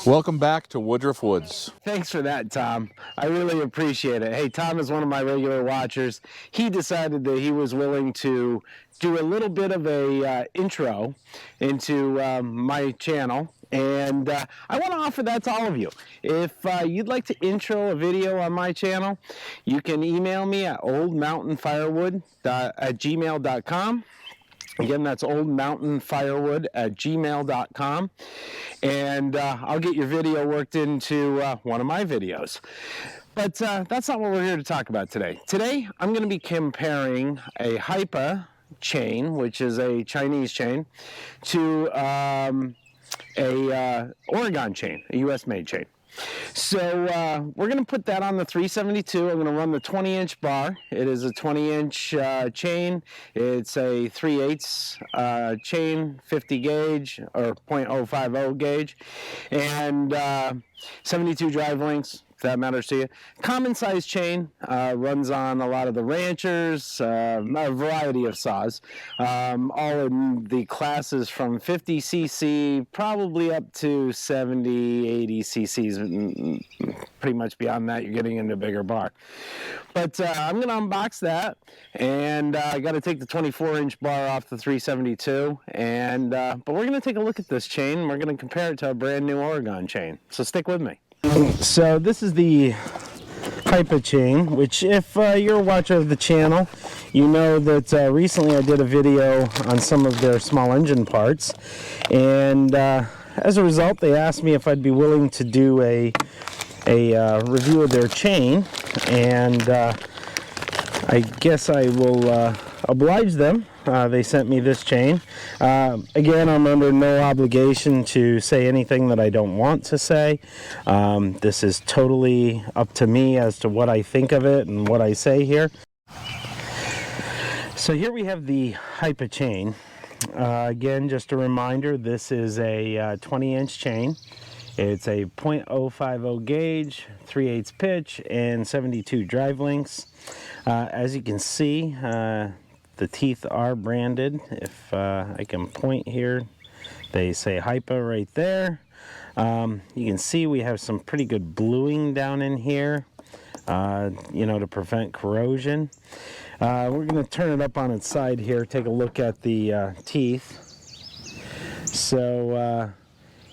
Welcome back to Woodruff Woods. Thanks for that, Tom. I really appreciate it. Hey, Tom is one of my regular watchers. He decided that he was willing to do a little bit of a intro into my channel. And I want to offer that to all of you. If you'd like to intro a video on my channel, you can email me at oldmountainfirewood@gmail.com. Again, that's oldmountainfirewood@gmail.com. And I'll get your video worked into one of my videos. But that's not what we're here to talk about today. Today, I'm going to be comparing a Hipa chain, which is a Chinese chain, to a Oregon chain, a US-made chain. So we're going to put that on the 372. I'm going to run the 20-inch bar. It is a 20-inch chain. It's a 3/8 chain, 50 gauge or .050 gauge, and 72 drive links, if that matters to you. Common size chain, runs on a lot of the ranchers, a variety of saws, all in the classes from 50 cc probably up to 70, 80 cc's. Pretty much beyond that, you're getting into a bigger bar. But I'm going to unbox that, and I got to take the 24-inch bar off the 372, and but we're going to take a look at this chain. We're going to compare it to a brand new Oregon chain. So stick with me. So this is the Hipa chain, which if you're a watcher of the channel, you know that recently I did a video on some of their small engine parts, and as a result they asked me if I'd be willing to do a review of their chain, and I guess I will oblige them. They sent me this chain. Again, I'm under no obligation to say anything that I don't want to say. This is totally up to me as to what I think of it and what I say here. So here we have the Hipa chain. Again, just a reminder, this is a 20-inch chain. It's a .050 gauge, 3/8 pitch, and 72 drive links. As you can see, the teeth are branded. If I can point here, they say Hipa right there. You can see we have some pretty good bluing down in here, you know, to prevent corrosion. We're going to turn it up on its side here, take a look at the teeth. So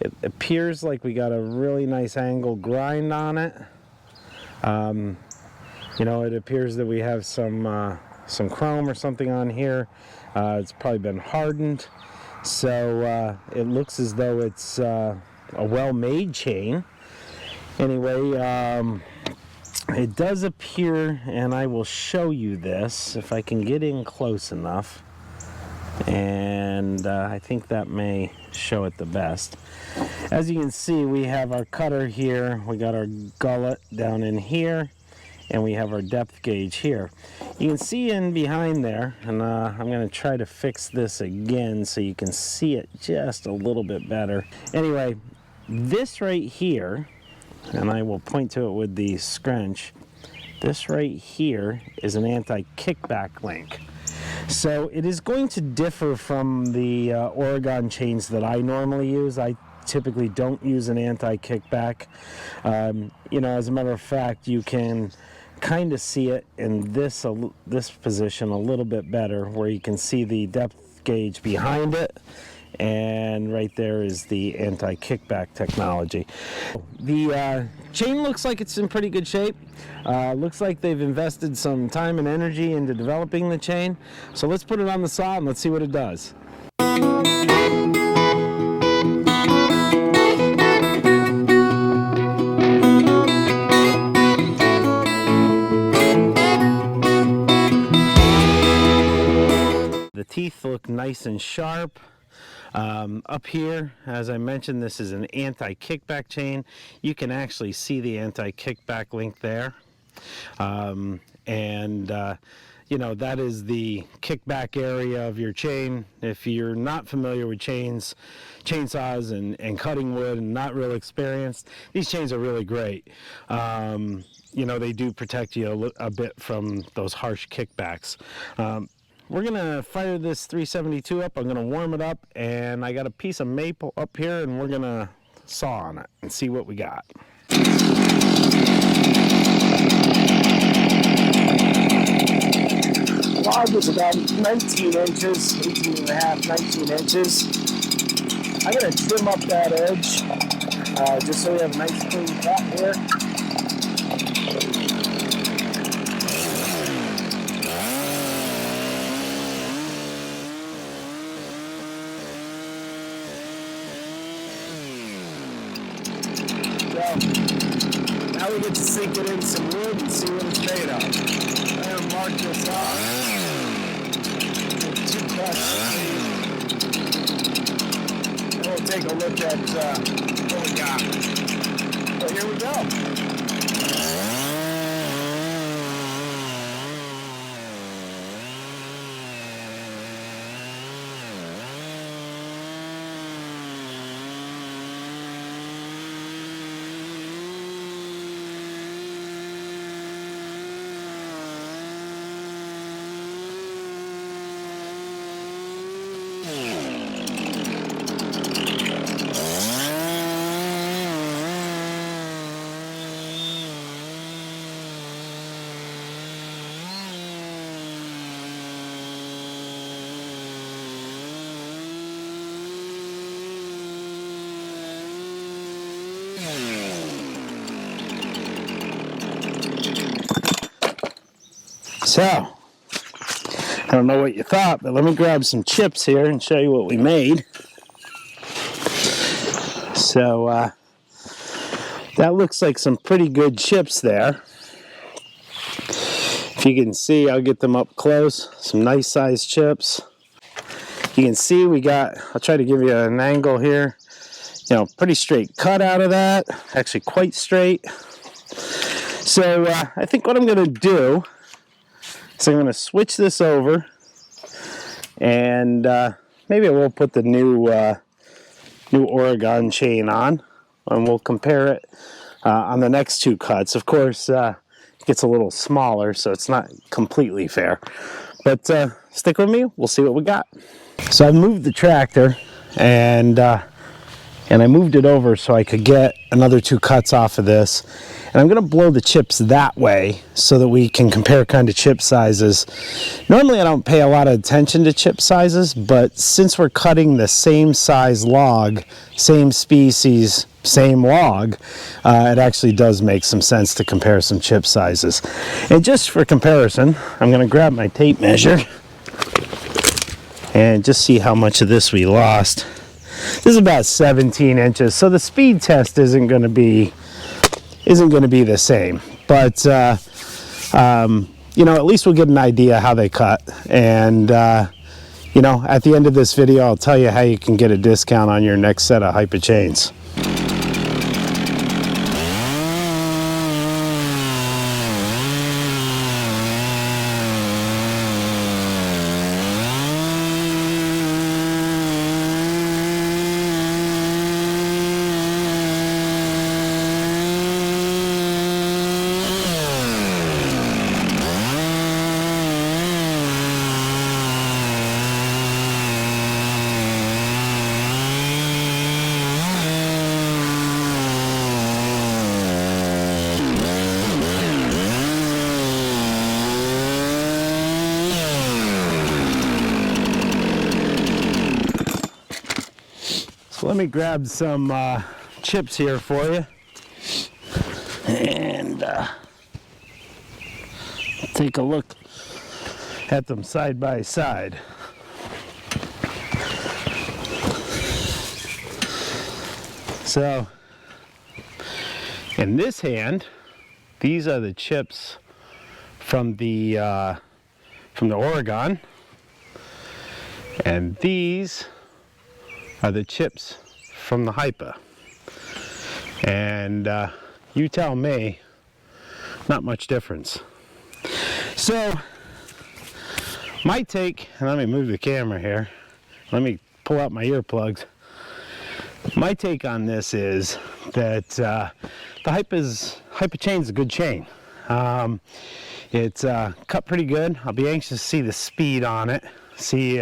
it appears like we got a really nice angle grind on it. You know, it appears that we have some chrome or something on here. It's probably been hardened, so it looks as though it's a well-made chain. Anyway, it does appear, and I will show you this if I can get in close enough, and I think that may show it the best. As you can see, we have our cutter here, we got our gullet down in here, and we have our depth gauge here. You can see in behind there, and I'm going to try to fix this again so you can see it just a little bit better. Anyway, this right here, and I will point to it with the scrunch, this right here is an anti-kickback link. So it is going to differ from the Oregon chains that I normally use. I typically don't use an anti-kickback. You know, as a matter of fact, you can kind of see it in this position a little bit better, where you can see the depth gauge behind it, and right there is the anti-kickback technology. The chain looks like it's in pretty good shape. Looks like they've invested some time and energy into developing the chain. So let's put it on the saw and let's see what it does. The teeth look nice and sharp. Up here, as I mentioned, this is an anti-kickback chain. You can actually see the anti-kickback link there. You know, that is the kickback area of your chain. If you're not familiar with chainsaws and cutting wood and not real experienced, these chains are really great. You know, they do protect you a bit from those harsh kickbacks. We're gonna fire this 372 up. I'm gonna warm it up, and I got a piece of maple up here, and we're gonna saw on it and see what we got. Log is about 19 inches, 18 and a half, 19 inches. I'm going to trim up that edge just so we have a nice clean cut here. So, now we get to sink it in some wood and see what it's made of. I'm going to mark this off. 2 cuts. And we'll take a look at what we got. So here we go. So, I don't know what you thought, but let me grab some chips here and show you what we made. So, that looks like some pretty good chips there. If you can see, I'll get them up close. Some nice sized chips. You can see we got, I'll try to give you an angle here. You know, pretty straight cut out of that. Actually quite straight. So, I think what I'm going to do, so I'm going to switch this over, and maybe I will put the new Oregon chain on, and we'll compare it on the next 2 cuts. Of course, it gets a little smaller, so it's not completely fair. But stick with me, we'll see what we got. So I moved the tractor, and I moved it over so I could get another 2 cuts off of this. And I'm going to blow the chips that way so that we can compare kind of chip sizes. Normally I don't pay a lot of attention to chip sizes, but since we're cutting the same size log, same species, same log, it actually does make some sense to compare some chip sizes. And just for comparison, I'm going to grab my tape measure and just see how much of this we lost. This is about 17 inches, so the speed test isn't going to be the same, but you know, at least we'll get an idea how they cut. And you know, at the end of this video, I'll tell you how you can get a discount on your next set of Hipa chains. So let me grab some chips here for you, and take a look at them side by side. So in this hand, these are the chips from the Oregon, and these are the chips from the Hipa. And you tell me, not much difference. So my take, and let me move the camera here, let me pull out my earplugs. My take on this is that the Hipa chain's a good chain. It's cut pretty good. I'll be anxious to see the speed on it, see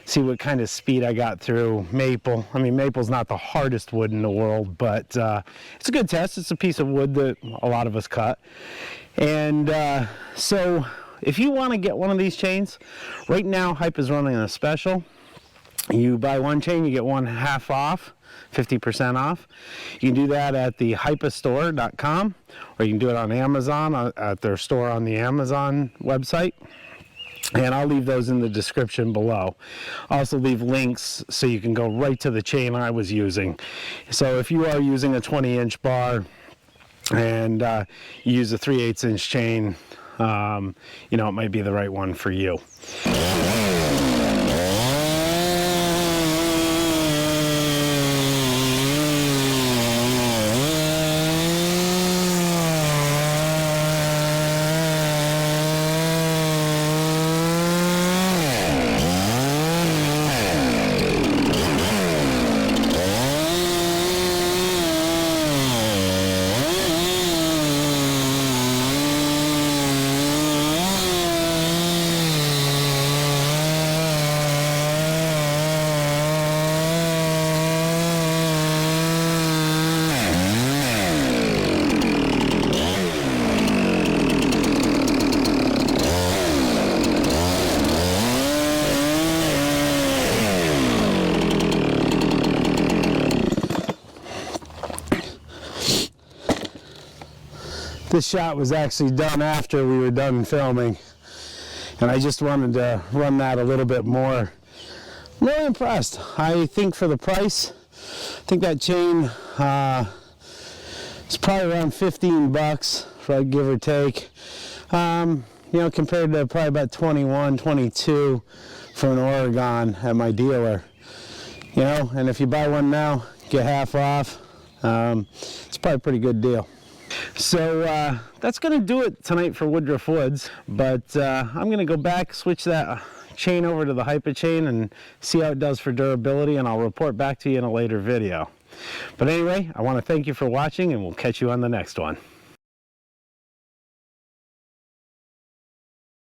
see what kind of speed I got through maple. I mean, maple's not the hardest wood in the world, but it's a good test. It's a piece of wood that a lot of us cut. And so if you want to get one of these chains, right now Hipa is running a special. You buy one chain, you get one half off, 50% off. You can do that at the hipastore.com, or you can do it on Amazon at their store on the Amazon website. And I'll leave those in the description below. I'll also leave links so you can go right to the chain I was using. So if you are using a 20-inch bar and you use a 3/8 inch chain, you know, it might be the right one for you. This shot was actually done after we were done filming, and I just wanted to run that a little bit more. I'm really impressed. I think for the price, I think that chain is probably around 15 bucks, right, give or take. You know, compared to probably about 21, 22 for an Oregon at my dealer. You know, and if you buy one now, get half off. It's probably a pretty good deal. So that's going to do it tonight for Woodruff Woods, but I'm going to go back, switch that chain over to the Hipa chain and see how it does for durability, and I'll report back to you in a later video. But anyway, I want to thank you for watching, and we'll catch you on the next one.